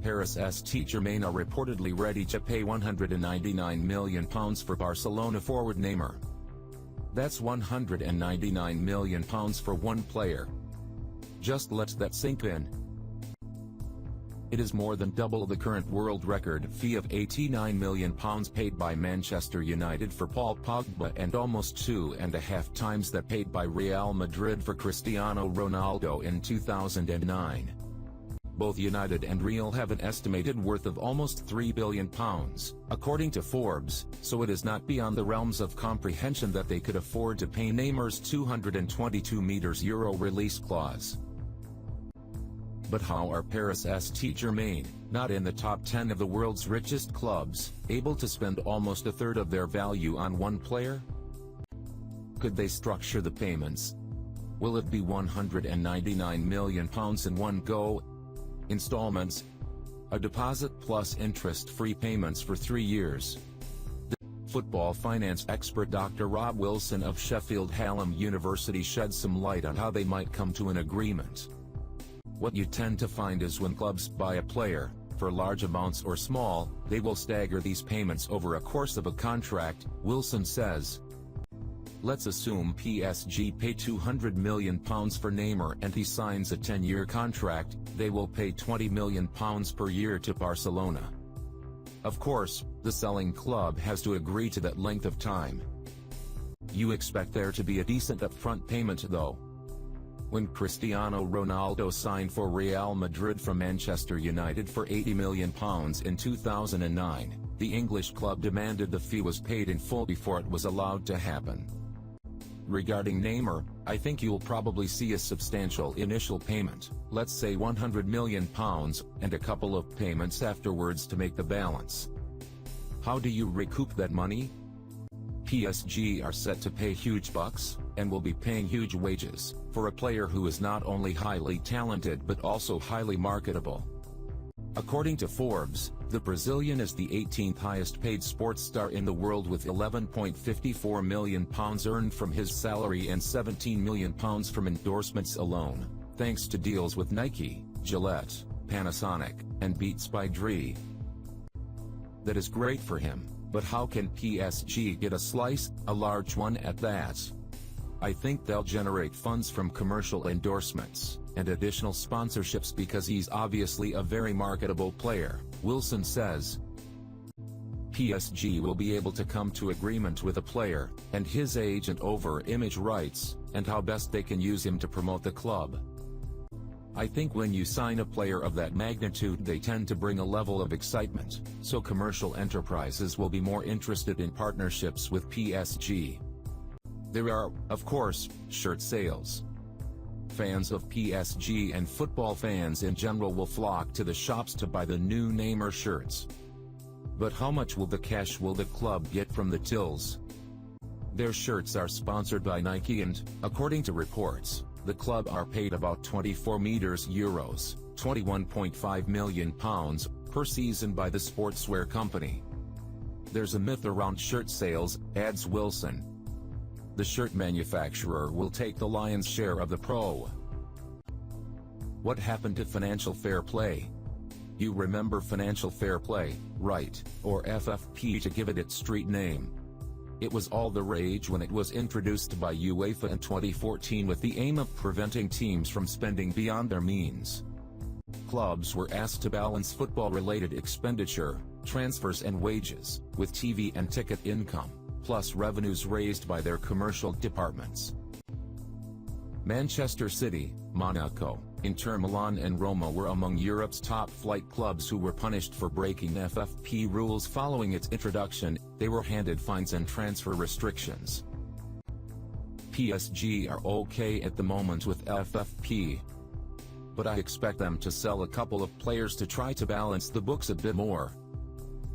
Paris St-Germain are reportedly ready to pay £199 million for Barcelona forward Neymar. That's £199 million for one player. Just let that sink in. It is more than double the current world record fee of £89 million paid by Manchester United for Paul Pogba and almost 2.5 times that paid by Real Madrid for Cristiano Ronaldo in 2009. Both United and Real have an estimated worth of almost £3 billion, according to Forbes, so it is not beyond the realms of comprehension that they could afford to pay Neymar's €222 million release clause. But how are Paris St-Germain, not in the top 10 of the world's richest clubs, able to spend almost a third of their value on one player? Could they structure the payments? Will it be £199 million in one go? Installments? A deposit plus interest-free payments for 3 years? Football finance expert Dr. Rob Wilson of Sheffield Hallam University sheds some light on how they might come to an agreement. What you tend to find is when clubs buy a player, for large amounts or small, they will stagger these payments over a course of a contract, Wilson says. Let's assume PSG pay £200 million for Neymar and he signs a 10-year contract, they will pay £20 million per year to Barcelona. Of course, the selling club has to agree to that length of time. You expect there to be a decent upfront payment though. When Cristiano Ronaldo signed for Real Madrid from Manchester United for £80 million in 2009, the English club demanded the fee was paid in full before it was allowed to happen. Regarding Neymar, I think you'll probably see a substantial initial payment, let's say £100 million, and a couple of payments afterwards to make the balance. How do you recoup that money? PSG are set to pay huge bucks, and will be paying huge wages, for a player who is not only highly talented but also highly marketable. According to Forbes, the Brazilian is the 18th highest paid sports star in the world with £11.54 million earned from his salary and £17 million from endorsements alone, thanks to deals with Nike, Gillette, Panasonic, and Beats by Dre. That is great for him, but how can PSG get a slice, a large one at that? I think they'll generate funds from commercial endorsements and additional sponsorships because he's obviously a very marketable player, Wilson says. PSG will be able to come to agreement with a player and his agent over image rights and how best they can use him to promote the club. I think when you sign a player of that magnitude they tend to bring a level of excitement, so commercial enterprises will be more interested in partnerships with PSG. There are, of course, shirt sales. Fans of PSG and football fans in general will flock to the shops to buy the new Neymar shirts. But how much will the club get from the tills? Their shirts are sponsored by Nike and, according to reports, the club are paid about €24 million, £21.5 million per season by the sportswear company. There's a myth around shirt sales, adds Wilson. The shirt manufacturer will take the lion's share of the pro. What happened to financial fair play? You remember financial fair play, right, or FFP to give it its street name. It was all the rage when it was introduced by UEFA in 2014 with the aim of preventing teams from spending beyond their means. Clubs were asked to balance football-related expenditure, transfers and wages, with TV and ticket income, plus revenues raised by their commercial departments. Manchester City, Monaco, Inter Milan and Roma were among Europe's top-flight clubs who were punished for breaking FFP rules following its introduction. They were handed fines and transfer restrictions. PSG are okay at the moment with FFP, but I expect them to sell a couple of players to try to balance the books a bit more.